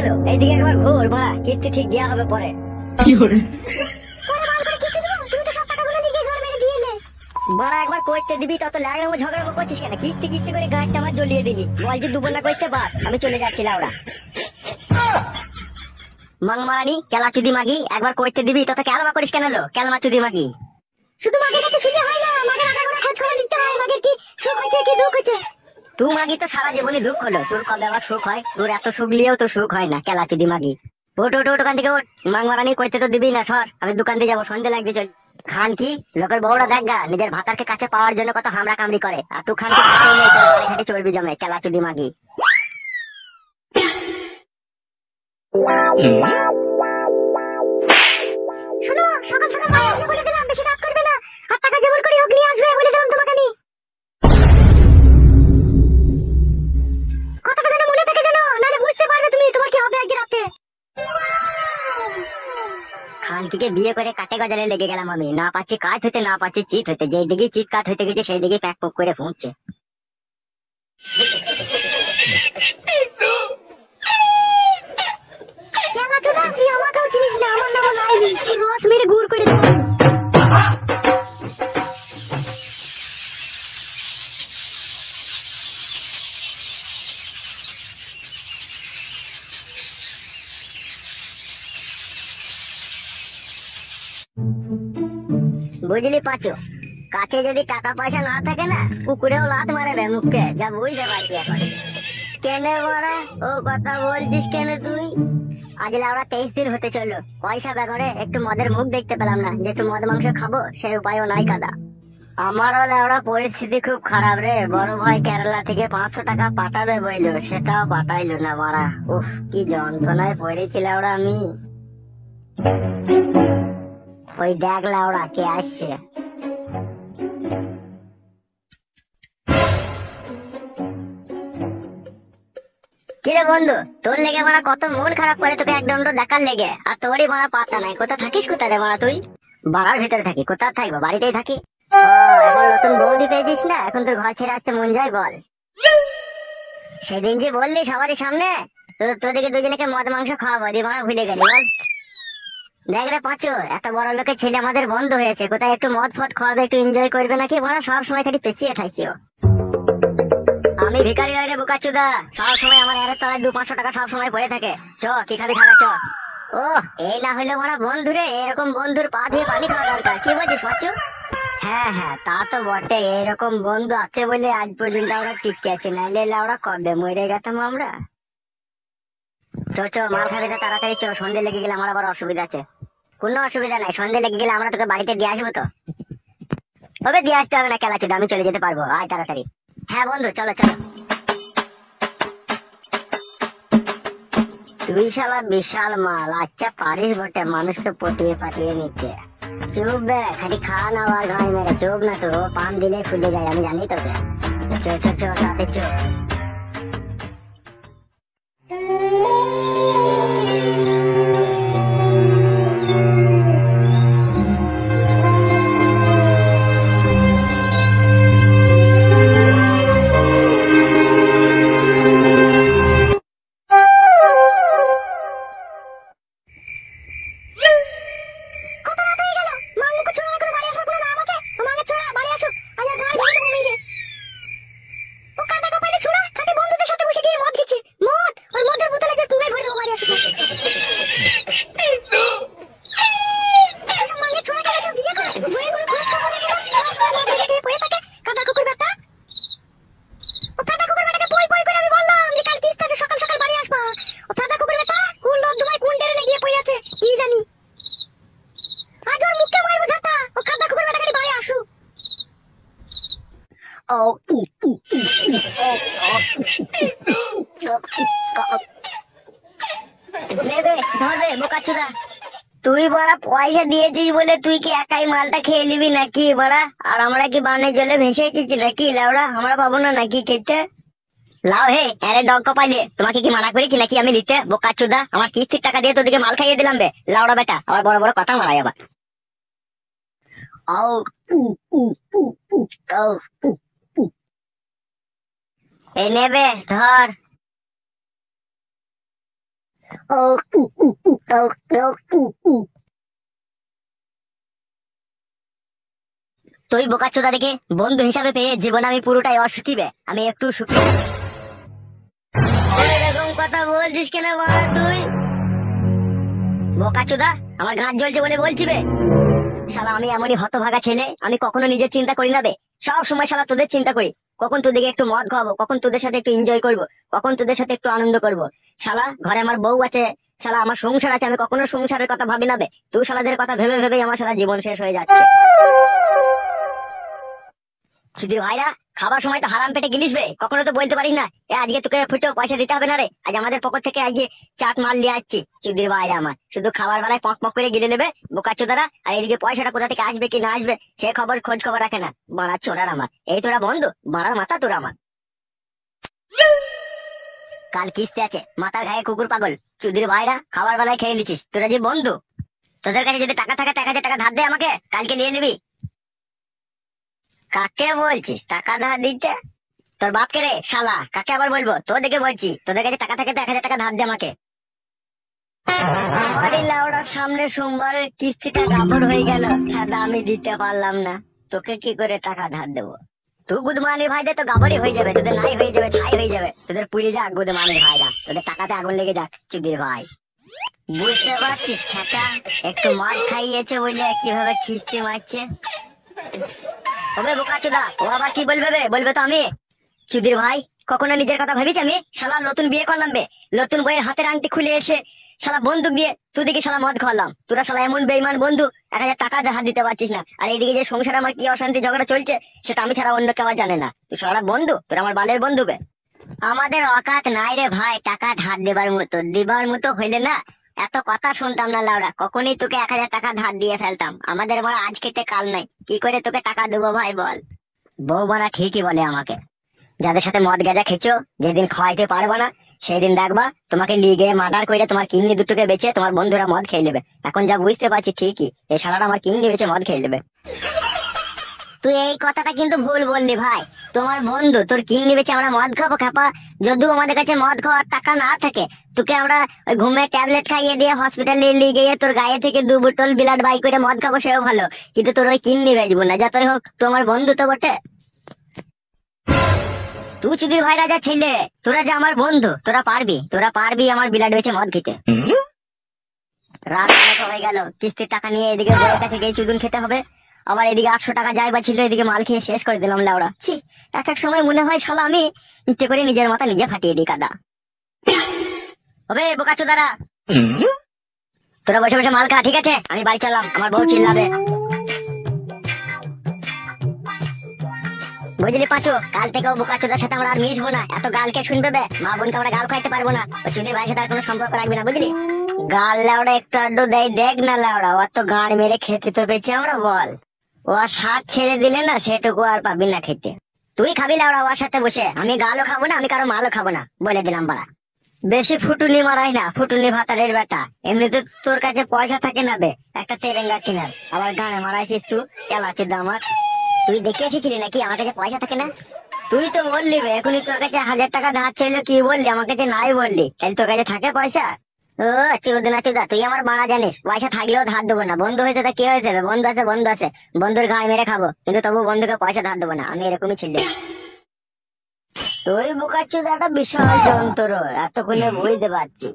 গেল, এইদিকে একবার ঘুর বাড়া, কিস্তি ঠিক দেওয়া হবে পরে। বাড়া একবার কইতে দিবি তত ল্যাংড়ামো ঝগড়ামো করছিস কেন? কিস্তি কিস্তি করে গাঁটটা আমার জ্বলিয়ে দিলি। বল যে দুবো না কইতে বাস, আমি চলে যাচ্ছি লাউড়া। মাংমারানি কেলা চুদি মাগি, একবার কইতে দিবি তত ক্যালমা করিস কেন? লো ক্যালমা চুদি মাগি। শুধু মাগের কাছে শুনলে হয় না, মাগের আগাগোড়া খোঁজ খবর নিতে হয়। মাগের কি সুখ হয়েছে কি দুঃখ হয়েছে? তুই মাগি তো সারা জীবনই দুঃখ হলো, তোর কবে আবার সুখ হয়? তোর এত সুখ লিয়েও তো সুখ হয় না, কেলা চুদি মাগি। ওট ওট ওট, দোকান থেকে ওঠ। মাংমারানি কইতে তো দিবি না, সর। আমি দোকান দিয়ে যাবো, সন্ধ্যে লাগবে, চল। খান কি লোকের বউরা দেখ গা, নিজের ভাতারকে কাছে পাওয়ার জন্য কত হামড়া কামড়ি করে, আর তুই খান কি কাছেই নেই, তোর বাড়ি ঘাটে চর্বি জমে, কেলা চুদি মাগি। শোনো, সকাল সকাল বাড়ি আসবে বলে দিলাম, বেশি রাত করবে না। আর টাকা যেমন করে হোক নিয়ে আসবে বলে দিলাম তোমাকে আমি। কথাটা যেন মনে থাকে যেন, নাহলে বুঝতে পারবে তুমি তোমার কি হবে আজকে রাতে। খানকিকে বিয়ে করে কাটে গজালে লেগে গেলাম আমি, না পাচ্ছি কাজ হইতে, না পাচ্ছি চিত হইতে। যেই দিকে চিত কাজ হইতে গেছে সেই দিকে প্যাক পক করে ফুঁকছে। তুই আমাকেও চিনিস না, আমার নাম লাইলি, তুই রস মেরে গুড় করে দেবো। বুঝলি পাচু, কাছে যদি টাকা পয়সা না থাকে না, কুকুরেও লাত মারে রে মুখে, যা বুঝতে পারছি এখন। কেনে বড়া ও কথা বলছিস কেন তুই? আজ লাউড়া 23 দিন হতে চললো, পয়সা ব্যাগরে একটু মদের মুখ দেখতে পেলাম না, যে একটু মদ মাংস খাবো সেই উপায়ও নাই কাদা। আমারও লাউড়া পরিস্থিতি খুব খারাপ রে। বড় ভাই কেরালা থেকে 500 টাকা পাঠাবে বইলো, সেটাও পাঠাইলো না মারা। উফ, কি যন্ত্রণায় পড়েছি লাউড়া আমি। ওই দেখ লাউড়া কে আসছে। কিরে বন্ধু, তোর লেগে মারা কত মন খারাপ করে তোকে একদম দেখার লেগে, আর তোরই মারা পাত্তা নাই। কোথা থাকিস কোথায় রে মারা তুই? বাড়ার ভিতরে থাকি। কোথায় থাকবো? বাড়িতেই থাকি। ও, এখন নতুন বৌদি পেয়েছিস না, এখন তোর ঘর ছেড়ে আসতে মন যায় বল? সেদিন যে বললি সবারই সামনে তোদেরকে দুজনকে মদ মাংস খাওয়াবো, দিয়ে মারা ভুলে গেলি বল? দেখ রে পাঁচু, এত বড় লোকের ছেলে আমাদের বন্ধু হয়েছে, কোথায় একটু মদ ফদ খাওয়াবে, একটু এনজয় করবে নাকি? মারা সব সময় খালি পেঁচিয়ে খাইছি ও। আমি ভিখারি নই রে বোকাচুদা, সব সময় আমার এর তলায় 200-500 টাকা সব সময় পড়ে থাকে। চ কি খাবি খাওয়া, চ। ও, এই না হলে মারা বন্ধু রে, এরকম বন্ধুর পা দিয়ে পানি খাওয়া দরকার, কি বলছিস পাঁচু? হ্যাঁ হ্যাঁ, তা তো বটে, এরকম বন্ধু আছে বলে আজ পর্যন্ত আমরা টিকে আছি, নাইলে আমরা কবে মরে গেতাম আমরা। চ চ, মাল খাবি তো তাড়াতাড়ি চ, সন্ধ্যে লেগে গেলে আমার আবার অসুবিধা আছে। কোনো অসুবিধা নাই, সন্ধ্যে লেগে গেলে আমরা তোকে বাড়িতে দিয়ে আসবো তো। তবে দিয়ে আসতে হবে না কেলা চুদা, আমি চলে যেতে পারবো, আয় তাড়াতাড়ি। হ্যাঁ বন্ধু, চলো চলো। তুই শালা বিশাল মাল, আচ্ছা পারিস বটে মানুষকে পটিয়ে পাঠিয়ে নিতে। চুপ বে, খালি খাওয়া না আর ঘাড় মেরে, চুপ না তো, পান দিলে ফুলে যায়, আমি জানি তোকে। চো চো চো, তাতে চো। তুই বড়া পয়সা দিয়েছিস বলে তুই কি একাই মালটা খেয়ে নিবি নাকি বড়া? আর আমরা কি বানের জলে ভেসে এসেছি নাকি লাউড়া? আমরা পাবো না নাকি খেতে? লাও হে, আরে ডগ কপাইলে, তোমাকে কি মানা করেছি নাকি আমি নিতে? বোকা চুদা, আমার কিস্তির টাকা দিয়ে তোদিকে মাল খাইয়ে দিলাম বে লাউড়া বেটা, আবার বড় বড় কথা মারাই আবার। এই নেবে ধর। ও ও ও তুই বোকাচোদা দেখে বন্ধু হিসাবে পেয়ে জীবন আমি পুরোটাই অসুখী আমি একটু সুখী না। এরকম কথা বলছিস কেন বাবা তুই? বোকাচোদা আমার গাছ জ্বলছে বলে বলছি বে। শালা আমি এমনই হতভাগা ছেলে, আমি কখনো নিজের চিন্তা করি না বে। সব সময় শালা তোদের চিন্তা করি, কখন তোদেরকে একটু মদ খাওয়াবো, কখন তোদের সাথে একটু এনজয় করবো, কখন তোদের সাথে একটু আনন্দ করবো। শালা ঘরে আমার বউ আছে, শালা আমার সংসার আছে, আমি কখনো সংসারের কথা ভাবি না বে। তুই শালাদের কথা ভেবে ভেবেই আমার শালা জীবন শেষ হয়ে যাচ্ছে। সুধীর ভাইরা খাবার সময় তো হারাম পেটে গিলিস বে, কখনো তো বলতে পারিস না আজকে তোকে ফুটো পয়সা দিতে হবে না রে, আজ আমাদের পকেট থেকে আজকে চাট মাল নিয়ে আসছি। সুধীর ভাইরা আমার শুধু খাবার বেলায় পক পক করে গিলে নেবে বোকাচোদারা, আর এদিকে পয়সাটা কোথা থেকে আসবে কি না আসবে সে খোঁজ খবর রাখে না। বাড়া ছোড়ার আমার এই তোরা বন্ধু, বাড়ার মাথা তোরা আমার। কাল কিস্তি আছে, মাথার গায়ে কুকুর পাগল। সুধীর ভাইরা খাবার বেলায় খেয়ে নিচ্ছিস, তোরা যে বন্ধু, তোদের কাছে যদি টাকা থাকে 1,000 টাকা ধার দে আমাকে, কালকে নিয়ে নিবি। কাকে বলছিস টাকা ধার দিতে? তোর বাপকে রে শালা, কাকে আবার বলবো? তোদেরকে বলছি, তোদের কাছে টাকা থাকে তো 1,000 টাকা ধার দে আমাকে। আমারই লাউড়ার সামনে সোমবারের কিস্তিটা গাবর হয়ে গেল, আমি দিতে পারলাম না, তোকে কি করে টাকা ধার দেবো? তুই গুদমানির ভাইদের তো গাবরই হয়ে যাবে, তোদের নাই হয়ে যাবে, ছাই হয়ে যাবে, তোদের পুড়ে যাক গুদমানির ভাইরা, তোদের টাকাতে আগুন লেগে যাক চুদির ভাই। বুঝতে পারছিস খেচা, একটু মদ খাইয়েছে বলে কিভাবে খিস্তি মারছে। ওবে বোকাচোদা, ও আবার কি বলবে বে? বলবে তো আমি। চুদির ভাই কখনো নিজের কথা ভাবিস? আমি শালা নতুন বিয়ে করলাম বে, নতুন বইয়ের হাতের আংটি খুলে এসে শালা বন্দুক দিয়ে তুই দেখি শালা মদ খাওয়ালাম। তোরা শালা এমন বেইমান বন্ধু, 1,000 টাকা হাত দিতে পারছিস না, আর এইদিকে যে সংসার আমার কি অশান্তি ঝগড়া চলছে সেটা আমি ছাড়া অন্য কেউ জানে না। তুই শালা বন্ধু, তোরা আমার বালের বন্ধু বে। আমাদের অকাত নাই রে ভাই টাকা ধার দেবার মতো, দিবার মতো হইলে না এত কথা শুনতাম না লাউড়া, কখনই তোকে 1,000 টাকা ধার দিয়ে ফেলতাম। আমাদের বড় আজ খেতে কাল নাই, কি করে তোকে টাকা দেবো ভাই বল? বউ বড়া ঠিকই বলে আমাকে, যাদের সাথে মদ গেজা খেছো যেদিন খাওয়াইতে পারবো না সেই দিন দেখবা তোমাকে লিগে মার্ডার করে তোমার কিডনি দুটোকে বেচে তোমার বন্ধুরা মদ খেয়ে নেবে। এখন যা বুঝতে পারছি ঠিকই এই শালারা আমার কিডনি বেচে মদ খেয়ে নেবে। তুই এই কথাটা কিন্তু ভুল বললি ভাই, তোমার বন্ধু তোর কিডনি বেচে আমরা মদ খাবো খাপা? যদিও আমাদের কাছে মদ খাওয়ার টাকা না থাকে, তোকে আমরা ওই ঘুমের ট্যাবলেট খাইয়ে দিয়ে হসপিটালে নিয়ে গিয়ে তোর গায়ে থেকে 2 বোতল ব্লাড বাই করে মদ খাবো, সেও ভালো, কিন্তু তোর ওই কিডনি বেচবো না, যতই হোক তোমার বন্ধু তো বটে। তুই চুদির ভাই রাজা ছেলে, তোরা যে আমার বন্ধু, তোরা পারবি আমার ব্লাড বেচে মদ খেতে। রাত অনেক হয়ে গেল, কিস্তির টাকা নিয়ে এদিকে বউয়ের কাছে গিয়ে চুদুন খেতে হবে, আবার এদিকে 800 টাকা যাই বা ছিল, এদিকে মাল খেয়ে শেষ করে দিলাম লাউড়া। ছি, এক এক সময় মনে হয় শালা আমি ইচ্ছে করে নিজের মাথা নিজে ফাটিয়ে দিই কাদা। হবে বোকাচোদারা, তোরা বসে বসে মাল খা, ঠিক আছে? আমি বাড়ি চললাম, আমার বউ চিল্লাবে। বুঝলি পাঁচু, কাল থেকেও বোকাচোদার সাথে আমরা আর মিশবো না, এত গালকে শুনবে বে, মা বোনকে আমরা গাল খাইতে পারবো না, ওই চুদির ভাইয়ের সাথে আর কোনো সম্পর্ক রাখবি না, বুঝলি? গাল লাউড়া একটু আড্ডু দেয় দেখ না লাউড়া, ও তো গাঁড় মেরে খেতে তো পেয়েছি আমরা বল, ও আর স্বাদ ছেড়ে দিলে না সেটুকু আর পাবি না খেতে। তুই খাবি লাউড়া ওর সাথে বসে, আমি গালও খাবো না, আমি কারো মালও খাবো না, বলে দিলাম বাড়া। বেশি ফুটুনি মারাই না, ফুটুনি ভাতারের বেটা, এমনিতে তোর কাছে পয়সা থাকে না বে একটা তেরেঙ্গা কেনার, আবার গানে মারাইছিস তুই এলাচুর দামার। তুই দেখে এসেছিলি নাকি আমার কাছে পয়সা থাকে না? তুই তো বললি বে এখনই তোর কাছে 1,000 টাকা ধার চাইলো, কি বললি? আমার কাছে নাই বললি, তাহলে তোর কাছে থাকে পয়সা? ও চুদনা চুদা, তুই আমার মারা জানিস, পয়সা থাকলেও ধার দেবো না। বন্ধু হয়েছে তা কি হয়েছে? বন্ধু আছে বন্ধুর গায়ে মেরে খাবো, কিন্তু তবু বন্ধুকে পয়সা ধার দেবো না, আমি এরকমই ছিল। তুই বোকাচোদা একটা বিশাল যন্ত্র, এতক্ষণে বুঝতে পারছি।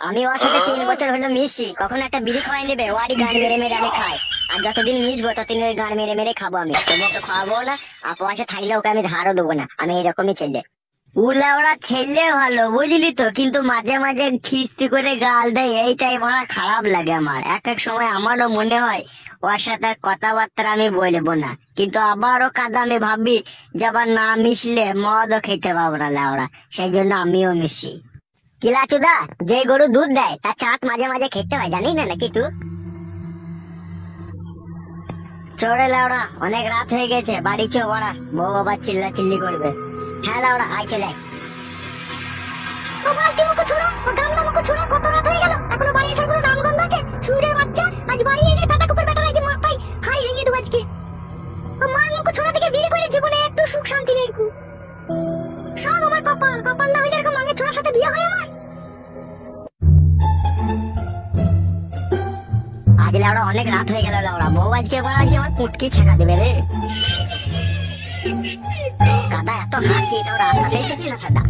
আমি ওর সাথে 3 বছর হলো মিশি, কখনো একটা বিড়ি খাওয়াই নেবে, ওয়ারি গান মেরে মেরে আমি খাই, আর যতদিন মিশবো ততদিন ওই গান মেরে মেরে খাবো আমি, তবু ওকে খাওয়াবো না, আর পয়সা থাকলে ওকে আমি ধারও দেবো না, আমি এরকমই ছেলে। উলা ওরা ছেলে ভালো বুঝলি তো, কিন্তু মাঝে মাঝে খিস্তি করে গাল দেয়, এইটাই বড় খারাপ লাগে আমার। এক এক সময় আমারও মনে হয় ওর সাথে কথাবার্তা আমি বলবো না, কিন্তু আবারও কাদা আমি ভাবি যে আবার না মিশলে মদও খেতে পাবো না লাউড়া, সেই জন্য আমিও মিশি। কিলাচুদা, যে গরু দুধ দেয় তার চাট মাঝে মাঝে খেতে হয়, জানিস না নাকি তুই? চড়ে লাউড়া, অনেক রাত হয়ে গেছে, বাড়ি চো বড়া, বউ আবার চিল্লা চিল্লি করবে। হ্যাঁ লাউড়া, আয় চলে আয়। কত রাত হয়ে গেল, এখনো বাড়ি আসার কোনো নামগন্ধ আছে? শুয়োরের বাচ্চা, আজ বাড়ি এলে বেটা কুকুর বেটার আজকে মাথায় হাড়ি ভেঙে দেবো আজকে। মা মুখো ছোড়া থেকে বিয়ে করে জীবনে একটু সুখ শান্তি নেই, সব আমার কপাল, কপাল না হইলে এরকম মাঙের ছোড়ার সাথে বিয়ে হয় আমার। লাউড়া অনেক রাত হয়ে গেল লাউড়া, বউ আজকে আমার পুটকি ছেঁকা দেবে রে। কাদা এত হাঁচি তো রাস্তা শেষ হচ্ছে না কাদা।